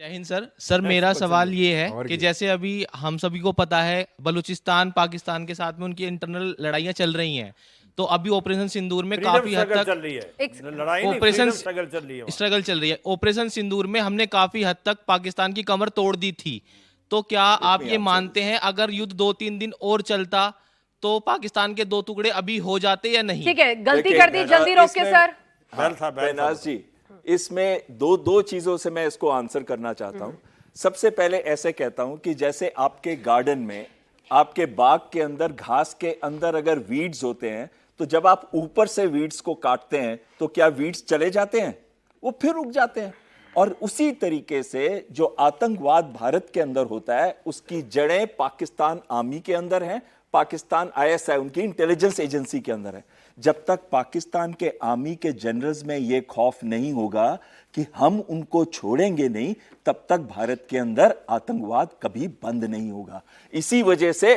जय Hind sir. Sir मेरा सवाल ये है कि जैसे अभी हम सभी को पता है बलूचिस्तान पाकिस्तान के साथ में उनकी इंटरनल लड़ाइयां चल रही हैं, तो अभी ऑपरेशन सिंदूर में फ्रीडम काफी हद स्ट्रगल तक चल रही है, लड़ाई नहीं, ऑपरेशन फ्रीडम स्ट्रगल चल रही है वहाँ। स्ट्रगल चल रही है। ऑपरेशन सिंदूर में हमने काफी हद तक पाकिस्तान की कमर तोड़ दी थी, तो क्या आप ये मानते हैं अगर युद्ध 2-3 दिन और चलता तो पाकिस्तान के दो टुकड़े अभी हो जाते या नहीं? ठीक है, गलती कर दी, जल्दी रोक के सर। बेनाज जी, इसमें दो चीजों से मैं इसको आंसर करना चाहता हूं। सबसे पहले ऐसे कहता हूं कि जैसे आपके गार्डन में, आपके बाग के अंदर, घास के अंदर अगर वीड्स होते हैं, तो जब आप ऊपर से वीड्स को काटते हैं तो क्या वीड्स चले जाते हैं? वो फिर उग जाते हैं। और उसी तरीके से जो आतंकवाद भारत के अंदर होता है, उसकी जड़ें पाकिस्तान आर्मी के अंदर हैं, पाकिस्तान आईएसआई उनकी इंटेलिजेंस एजेंसी के अंदर है। जब तक पाकिस्तान के आर्मी के जनरल्स में यह खौफ नहीं होगा कि हम उनको छोड़ेंगे नहीं, तब तक भारत के अंदर आतंकवाद कभी बंद नहीं होगा। इसी वजह से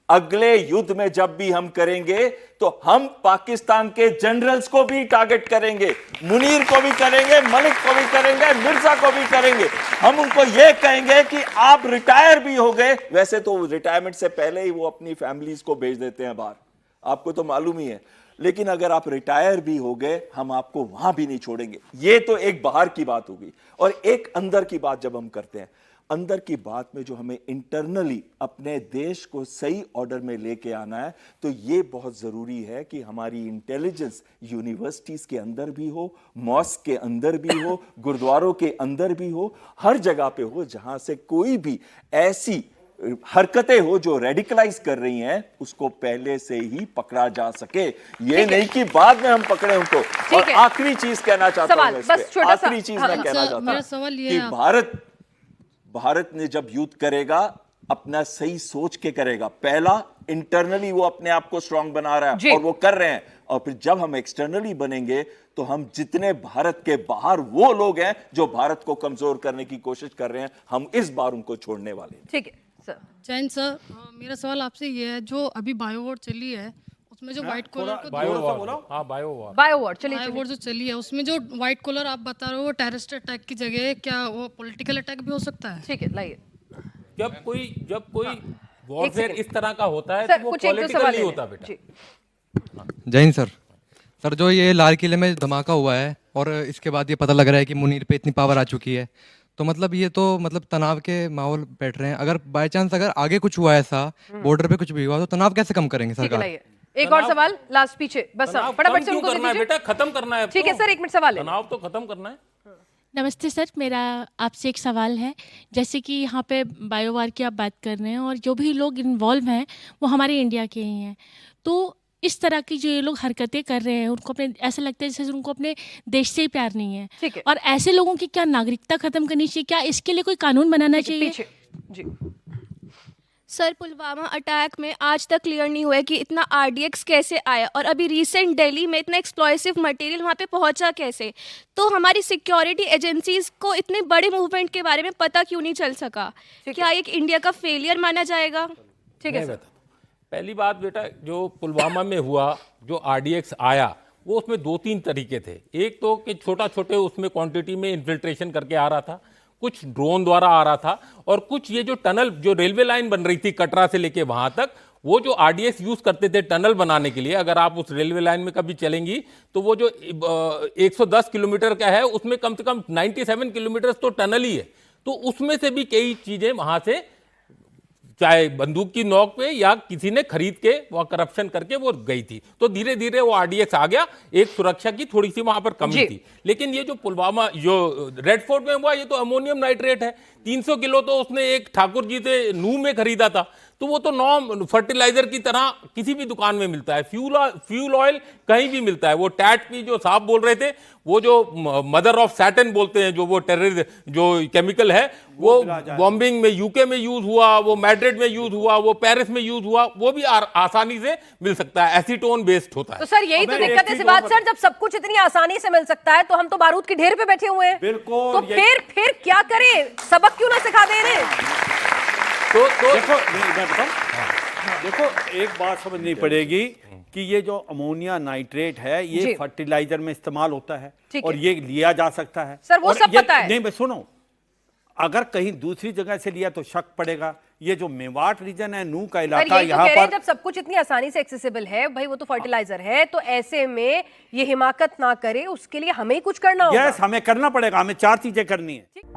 अगले युद्ध में जब भी हम करेंगे तो हम पाकिस्तान के जनरल्स को भी टारगेट करेंगे, मुनीर को भी करेंगे, मलिक को भी करेंगे, मिर्जा को भी करेंगे। हम उनको यह कहेंगे कि आप रिटायर भी हो गए, वैसे तो रिटायरमेंट से पहले ही वो अपनी फैमिलीज को भेज देते हैं बाहर, आपको तो मालूम ही है। लेकिन अगर आप रिटायर भी हो गए, हम आपको वहां भी नहीं छोड़ेंगे। ये तो एक बाहर की बात होगी। और एक अंदर की बात जब हम करते हैं, अंदर की बात में जो हमें इंटरनली अपने देश को सही ऑर्डर में लेके आना है, तो ये बहुत जरूरी है कि हमारी इंटेलिजेंस यूनिवर्सिटीज के अंदर भी हो, मॉस्क के अंदर भी हो, गुरुद्वारों के अंदर भी हो, हर जगह पे हो, जहां से कोई भी ऐसी हरकतें हो जो रेडिकलाइज कर रही हैं, उसको पहले से ही पकड़ा जा सके। ये नहीं कि बाद में हम पकड़े उनको। और आखिरी चीज कहना चाहता हूं, आखिरी चीज मैं कहना चाहता हूं कि भारत ने जब युद्ध करेगा, अपना सही सोच के करेगा। पहला इंटरनली वो अपने आप को स्ट्रांग बना रहा है और वो कर रहे हैं, और फिर जब हम एक्सटर्नली बनेंगे तो हम जितने भारत के बाहर वो लोग हैं जो भारत को कमजोर करने की कोशिश कर रहे हैं, हम इस बार उनको छोड़ने वाले हैं। ठीक है सर। जैन सर, मेरा सवाल आपसे ये है, जो अभी बायो वॉर चली है उसमें जो व्हाइट कॉलर को बायो वॉर जो चली है, उसमें जो व्हाइट कॉलर आप बता रहे हो वो टेररिस्ट अटैक की जगह क्या वो पॉलिटिकल अटैक भी हो सकता है? ठीक है, लाइए। जब कोई वॉरफेयर इस तरह का होता है सर, तो वो कुछ एक दो पॉलिटिकल सवाल नहीं ले होता लें। बेटा। जी। जय हिंद सर। सर, जो ये लाल किले में धमाका हुआ है और इसके बाद ये पता लग रहा है कि मुनीर पे इतनी पावर आ चुकी है, तो मतलब ये तो मतलब तनाव के माहौल बैठ रहे हैं। अगर बाय चांस अगर आगे कुछ हुआ ऐसा, बॉर्डर पे कुछ भी हुआ, तो तनाव कैसे कम करेंगे सरकार? एक और सवाल लास्ट पीछे, बस फटाफट से उनको करना है बेटा, खत्म करना है। ठीक है सर, 1 मिनट सवाल है। तनाव तो खत्म करना है। नमस्ते सर, मेरा आपसे एक सवाल है। जैसे कि यहाँ पे बायोवार की आप बात कर रहे हैं और जो भी लोग इन्वॉल्व हैं वो हमारे इंडिया के ही हैं, तो इस तरह की जो ये लोग हरकतें कर रहे हैं उनको अपने ऐसा लगता है जैसे उनको अपने देश से ही प्यार नहीं है। ठीक है। और ऐसे लोगों की क्या नागरिकता खत्म करनी चाहिए? क्या इसके लिए कोई कानून बनाना चाहिए? पीछे जी। सर, पुलवामा अटैक में आज तक क्लियर नहीं हुआ है कि इतना आरडीएक्स कैसे आया, और अभी रिसेंट दिल्ली में इतना एक्सप्लोसिव मटेरियल वहाँ पे पहुँचा कैसे? तो हमारी सिक्योरिटी एजेंसीज को इतने बड़े मूवमेंट के बारे में पता क्यों नहीं चल सका? क्या एक इंडिया का फेलियर माना जाएगा? ठीक है सर। पहली बात बेटा, जो पुलवामा में हुआ, जो आरडीएक्स आया, वो उसमें 2-3 तरीके थे। एक तो कि छोटे उसमें क्वांटिटी में इन्फिल्ट्रेशन करके आ रहा था, कुछ ड्रोन द्वारा आ रहा था, और कुछ ये जो टनल, जो रेलवे लाइन बन रही थी कटरा से लेके वहां तक, वो जो आरडीएक्स यूज करते थे टनल बनाने के लिए, अगर आप उस रेलवे लाइन में कभी चलेंगी तो वो जो 110 किलोमीटर का है, उसमें कम से कम 97 किलोमीटर तो टनल ही है। तो उसमें से भी कई चीजें वहां से, चाहे बंदूक की नोक पे या किसी ने खरीद के वो करप्शन करके वो गई थी, तो धीरे धीरे वो आरडीएक्स आ गया। एक सुरक्षा की थोड़ी सी वहां पर कमी थी। लेकिन ये जो पुलवामा, जो रेड फोर्ट में हुआ, ये तो अमोनियम नाइट्रेट है। 300 किलो तो उसने एक ठाकुर जी से नूह में खरीदा था, तो वो तो नॉर्म फर्टिलाइजर की तरह किसी भी दुकान में मिलता है। फ्यूल ऑयल कहीं भी मिलता है। वो टैट पी जो साहब बोल रहे थे, वो जो मदर ऑफ सैटन बोलते हैं, जो वो टेरर जो केमिकल है, वो बॉम्बिंग में यूके में यूज हुआ, वो मैड्रिड में यूज हुआ, वो पेरिस में यूज हुआ, वो भी आसानी से मिल सकता है। एसीटोन बेस्ड होता है। तो सर यही तो दिक्कत है बात सर, जब सब कुछ इतनी आसानी से मिल सकता है तो हम तो बारूद की ढेर पे बैठे हुए हैं। बिल्कुल। तो फिर क्या करें? सबक क्यों ना सिखा दे रहे? तो देखो, मैं बताऊं, देखो एक बात समझनी पड़ेगी कि ये जो अमोनिया नाइट्रेट है जी। ये फर्टिलाइजर में इस्तेमाल होता है ठीक और है। ये लिया जा सकता है। सर, वो और सब ये- पता है। नहीं, मैं सुनो, अगर कहीं दूसरी जगह से लिया तो शक पड़ेगा। ये जो मेवात रीजन है, नू का पर इलाका, ये तो यहाँ कह रहे हैं पर जब सब कुछ इतनी आसानी से एक्सेसिबल है, भाई वो तो फर्टिलाइजर है, तो ऐसे में ये हिमाकत ना करे, उसके लिए हमें ही कुछ करना होगा। यस, हमें करना पड़ेगा, हमें 4 चीजें करनी है।